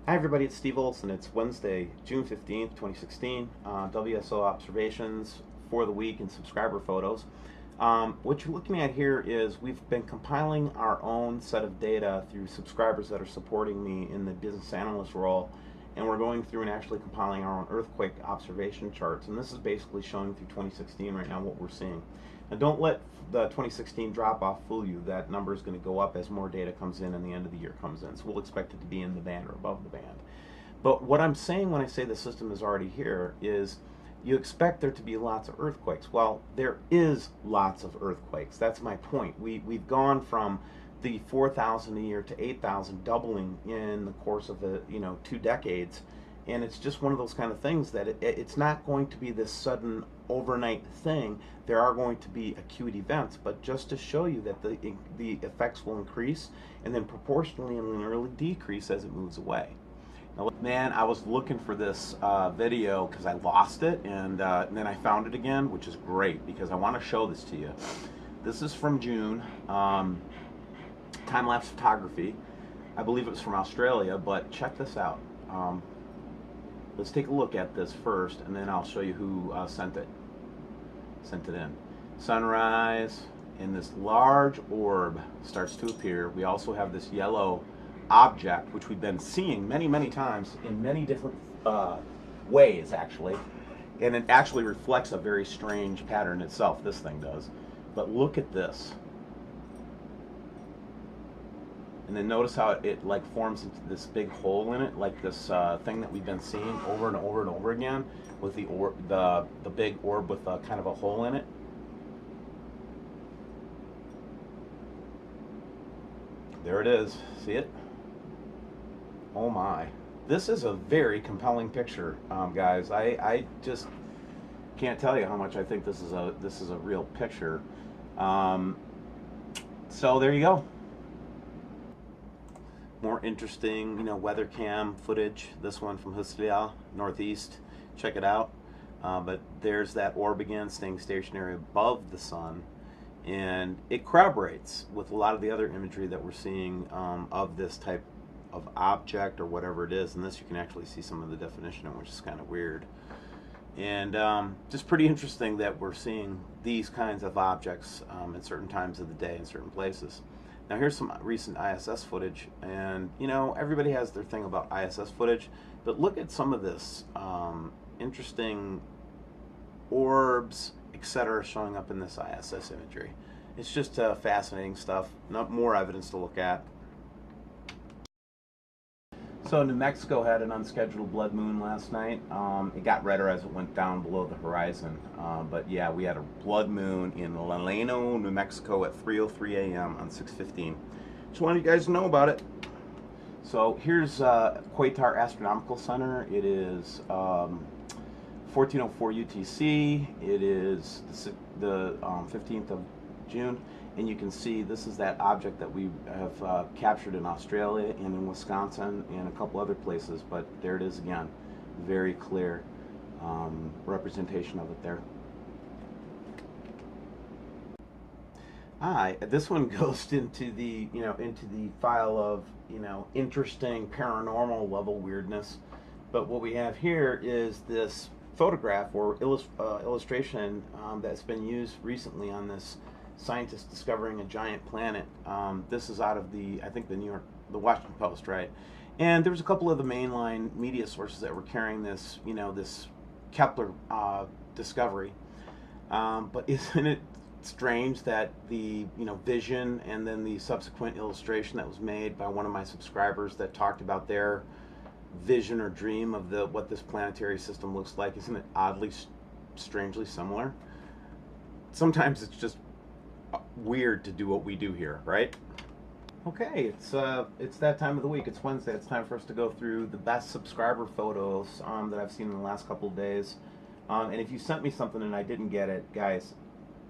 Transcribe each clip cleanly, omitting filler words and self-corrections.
Hi everybody, it's Steve Olson. It's Wednesday, June 15th, 2016. WSO Operations for the week and subscriber photos. What you're looking at here is we've been compiling our own set of data through subscribers that are supporting me in the business analyst role, and we're going through and actually compiling our own earthquake observation charts. And this is basically showing through 2016 right now what we're seeing. Now don't let the 2016 drop-off fool you. That number is going to go up as more data comes in and the end of the year comes in. So we'll expect it to be in the band or above the band. But what I'm saying when I say the system is already here is you expect there to be lots of earthquakes. Well, there is lots of earthquakes. That's my point. We've gone from the 4,000 a year to 8,000, doubling in the course of the 2 decades. And it's just one of those kind of things that it's not going to be this sudden overnight thing. There are going to be acute events, but just to show you that the effects will increase and then proportionally and linearly decrease as it moves away. Now, man, I was looking for this video because I lost it, and then I found it again, which is great because I want to show this to you. This is from June, time-lapse photography. I believe it was from Australia, but check this out. Let's take a look at this first, and then I'll show you who sent it in. Sunrise, and this large orb starts to appear. We also have this yellow object, which we've been seeing many times in many different ways, actually. And it actually reflects a very strange pattern itself, this thing does. But look at this. And then notice how it like forms into this big hole in it, like this thing that we've been seeing over and over and over again, with the big orb with a kind of a hole in it. There it is. See it? Oh my! This is a very compelling picture, guys. I just can't tell you how much I think this is a real picture. So there you go. More interesting, weather cam footage. This one from Huslia, northeast. Check it out. But there's that orb again, staying stationary above the sun, and it corroborates with a lot of the other imagery that we're seeing of this type of object or whatever it is. And this you can actually see some of the definition in, which is kind of weird. And just pretty interesting that we're seeing these kinds of objects at certain times of the day in certain places. Now here's some recent ISS footage, and everybody has their thing about ISS footage, but look at some of this interesting orbs, etc. showing up in this ISS imagery. It's just fascinating stuff. Not more evidence to look at. So New Mexico had an unscheduled blood moon last night. It got redder as it went down below the horizon. But yeah, we had a blood moon in Laleno, New Mexico at 3:03 a.m. on 6/15. Just wanted you guys to know about it. So here's Quatar Astronomical Center. It is 14:04 UTC. It is the 15th of June. And you can see this is that object that we have captured in Australia and in Wisconsin and a couple other places, but there it is again. Very clear representation of it there. This one goes into the into the file of interesting paranormal level weirdness, but what we have here is this photograph or illustration that's been used recently on this scientists discovering a giant planet. This is out of I think the Washington Post, right? And there was a couple of the mainline media sources that were carrying this, this Kepler discovery. But isn't it strange that the vision and then the subsequent illustration that was made by one of my subscribers that talked about their vision or dream of what this planetary system looks like? Isn't it oddly, strangely similar? Sometimes it's just weird to do what we do here, right? Okay, it's that time of the week. It's Wednesday. It's time for us to go through the best subscriber photos that I've seen in the last couple of days. And if you sent me something and I didn't get it, guys,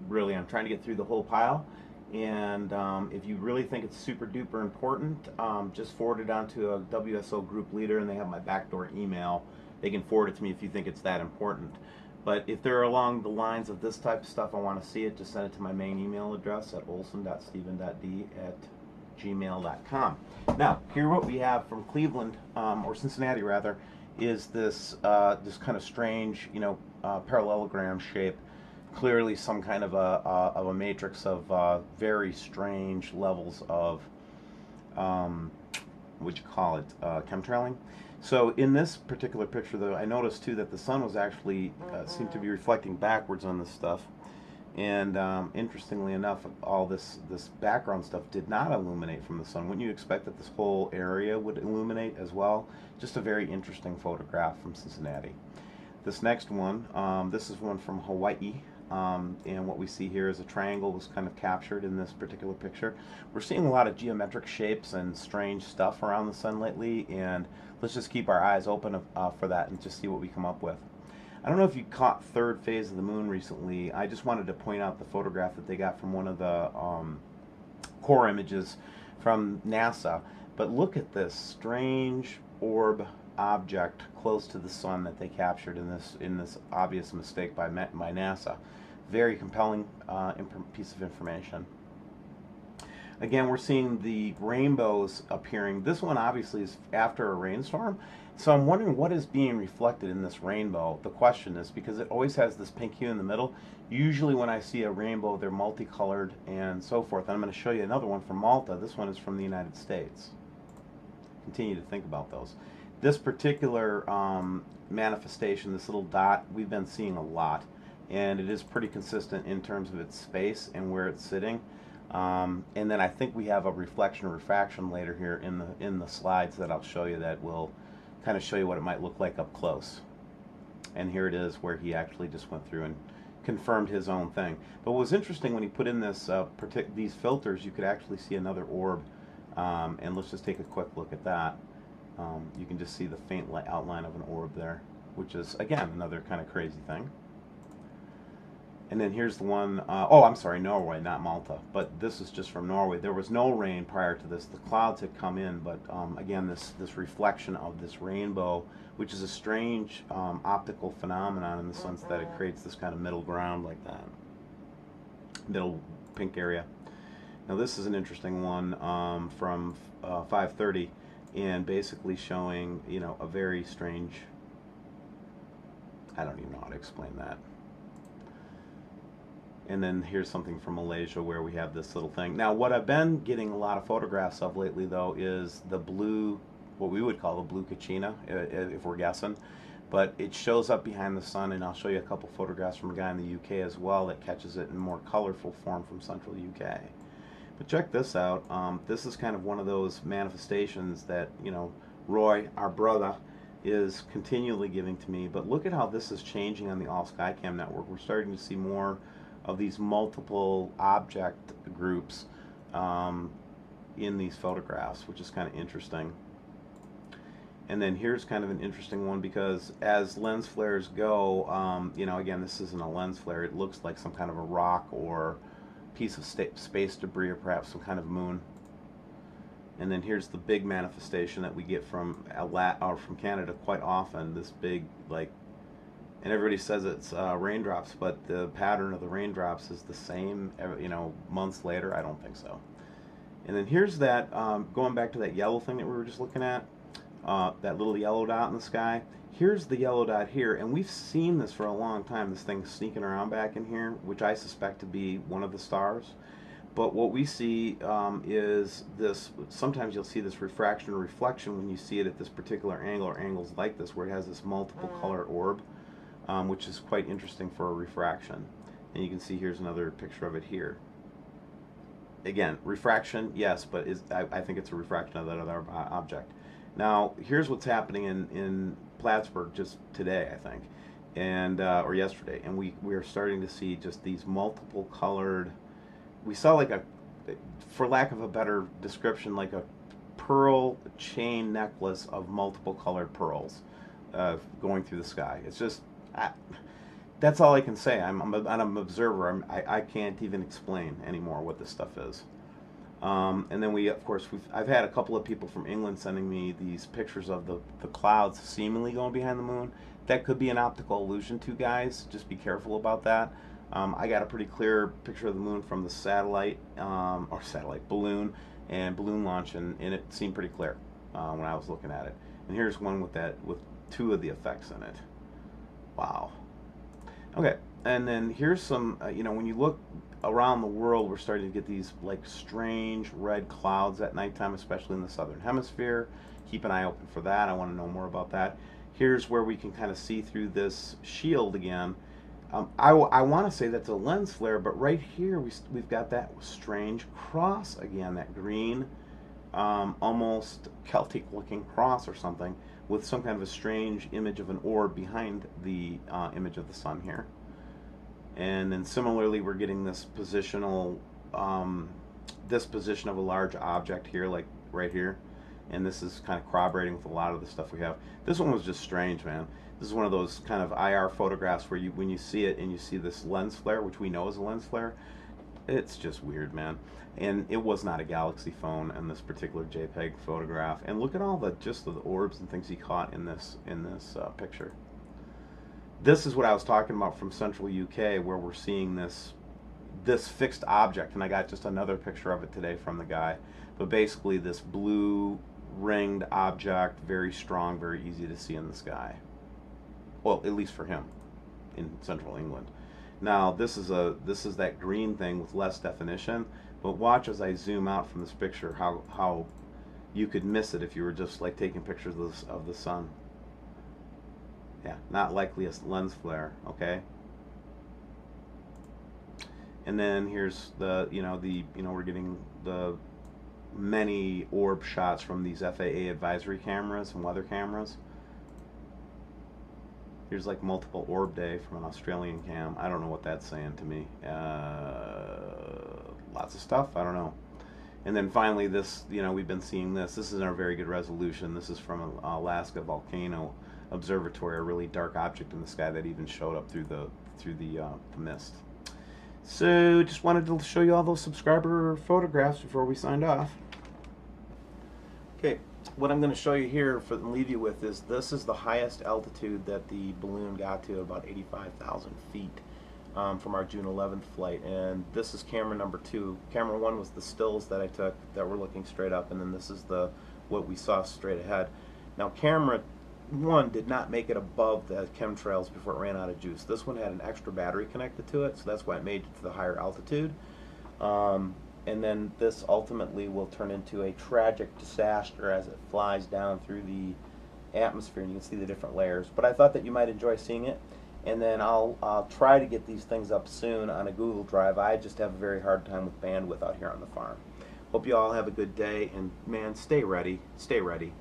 really, I'm trying to get through the whole pile. And if you really think it's super duper important, just forward it on to a WSO group leader, and they have my backdoor email. They can forward it to me if you think it's that important. But if they're along the lines of this type of stuff, I want to see it, just send it to my main email address at olson.steven.d@ gmail.com. Now, here what we have from Cleveland, or Cincinnati rather, is this this kind of strange, parallelogram shape. Clearly, some kind of a matrix of very strange levels of what you call it, chemtrailing. So in this particular picture, though, I noticed too that the sun was actually seemed to be reflecting backwards on this stuff. And interestingly enough, all this background stuff did not illuminate from the sun. Wouldn't you expect that this whole area would illuminate as well? Just a very interesting photograph from Cincinnati. This next one, this is one from Hawaii. And what we see here is a triangle was kind of captured in this particular picture. We're seeing a lot of geometric shapes and strange stuff around the sun lately, and let's just keep our eyes open for that and just see what we come up with. I don't know if you caught third phase of the moon recently. I just wanted to point out the photograph that they got from one of the core images from NASA. But look at this strange orb object close to the sun that they captured in this obvious mistake by NASA. Very compelling piece of information. Again, we're seeing the rainbows appearing. This one obviously is after a rainstorm, so I'm wondering what is being reflected in this rainbow. The question is, because it always has this pink hue in the middle. Usually when I see a rainbow, they're multicolored and so forth. And I'm going to show you another one from Malta. This one is from the United States. Continue to think about those. This particular manifestation, this little dot, we've been seeing a lot, and it is pretty consistent in terms of its space and where it's sitting. And then I think we have a reflection or refraction later here in the slides that I'll show you that will kind of show you what it might look like up close. And here it is where he actually just went through and confirmed his own thing. But what was interesting when he put in this these filters, you could actually see another orb. And let's just take a quick look at that. You can just see the faint outline of an orb there, which is, again, another kind of crazy thing. And then here's the one, oh, I'm sorry, Norway, not Malta. But this is just from Norway. There was no rain prior to this. The clouds had come in, but again, this reflection of this rainbow, which is a strange optical phenomenon in the sense that it creates this kind of middle ground like that. Middle pink area. Now this is an interesting one from 5:30, and basically showing, a very strange, I don't even know how to explain that. And then here's something from Malaysia where we have this little thing. Now what I've been getting a lot of photographs of lately though is the blue, what we would call the blue Kachina, if we're guessing. But it shows up behind the sun, and I'll show you a couple photographs from a guy in the UK as well that catches it in more colorful form from central UK. But check this out. This is kind of one of those manifestations that, Roy, our brother, is continually giving to me. But look at how this is changing on the All Skycam network. We're starting to see more of these multiple object groups in these photographs, which is kind of interesting. And then here's kind of an interesting one, because as lens flares go, again, this isn't a lens flare. It looks like some kind of a rock or piece of space debris, or perhaps some kind of moon. And then here's the big manifestation that we get from Canada quite often. This big, and everybody says it's raindrops, but the pattern of the raindrops is the same, months later. I don't think so. And then here's that, going back to that yellow thing that we were just looking at, that little yellow dot in the sky. Here's the yellow dot here, and we've seen this for a long time, this thing sneaking around back in here, which I suspect to be one of the stars. But what we see is this, sometimes you'll see this refraction or reflection when you see it at this particular angle, or angles like this, where it has this multiple colored orb, which is quite interesting for a refraction. And you can see here's another picture of it here. Again, refraction, yes, but I think it's a refraction of that other object. Now, here's what's happening in Plattsburgh just today, I think, and or yesterday, and we are starting to see just these multiple colored. We saw like a, for lack of a better description, like a pearl chain necklace of multiple colored pearls going through the sky. It's just, that's all I can say. I'm an observer. I can't even explain anymore what this stuff is. And then I've had a couple of people from England sending me these pictures of the clouds seemingly going behind the moon. That could be an optical illusion too, guys. Just be careful about that. I got a pretty clear picture of the moon from the satellite, balloon, and balloon launch, and it seemed pretty clear when I was looking at it. And here's one with two of the effects in it. Wow. Okay, and then here's some, when you look around the world, we're starting to get these like strange red clouds at nighttime, especially in the southern hemisphere. Keep an eye open for that. I want to know more about that. Here's where we can kind of see through this shield again. I want to say that's a lens flare, but right here we've got that strange cross again, that green, almost Celtic looking cross or something, with some kind of a strange image of an orb behind the image of the sun here. And then similarly, we're getting this positional, this position of a large object here, like right here. And this is kind of corroborating with a lot of the stuff we have. This one was just strange, man. This is one of those kind of IR photographs where when you see it and you see this lens flare, which we know is a lens flare, it's just weird, man. And it was not a Galaxy phone in this particular JPEG photograph. And look at all the orbs and things he caught in this picture. This is what I was talking about from Central UK, where we're seeing this fixed object, and I got just another picture of it today from the guy. But basically, this blue ringed object, very strong, very easy to see in the sky. Well, at least for him, in Central England. Now, this is that green thing with less definition. But watch as I zoom out from this picture how you could miss it if you were just like taking pictures of the sun. Yeah, not likely a lens flare, okay? And then here's we're getting the many orb shots from these FAA advisory cameras and weather cameras. Here's like multiple orb day from an Australian cam. I don't know what that's saying to me. Lots of stuff, I don't know. And then finally this, we've been seeing this. This isn't a very good resolution. This is from an Alaska volcano observatory, a really dark object in the sky that even showed up through the mist. So just wanted to show you all those subscriber photographs before we signed off. Okay, what I'm going to show you here and leave you with is this is the highest altitude that the balloon got to, about 85,000 feet from our June 11th flight. And this is camera number 2. Camera 1 was the stills that I took that were looking straight up, and then this is what we saw straight ahead. Now camera 1 did not make it above the chemtrails before it ran out of juice. This one had an extra battery connected to it, so that's why it made it to the higher altitude. And then this ultimately will turn into a tragic disaster as it flies down through the atmosphere, and you can see the different layers. But I thought that you might enjoy seeing it, and then I'll try to get these things up soon on a Google Drive. I just have a very hard time with bandwidth out here on the farm. Hope you all have a good day, and man, stay ready. Stay ready.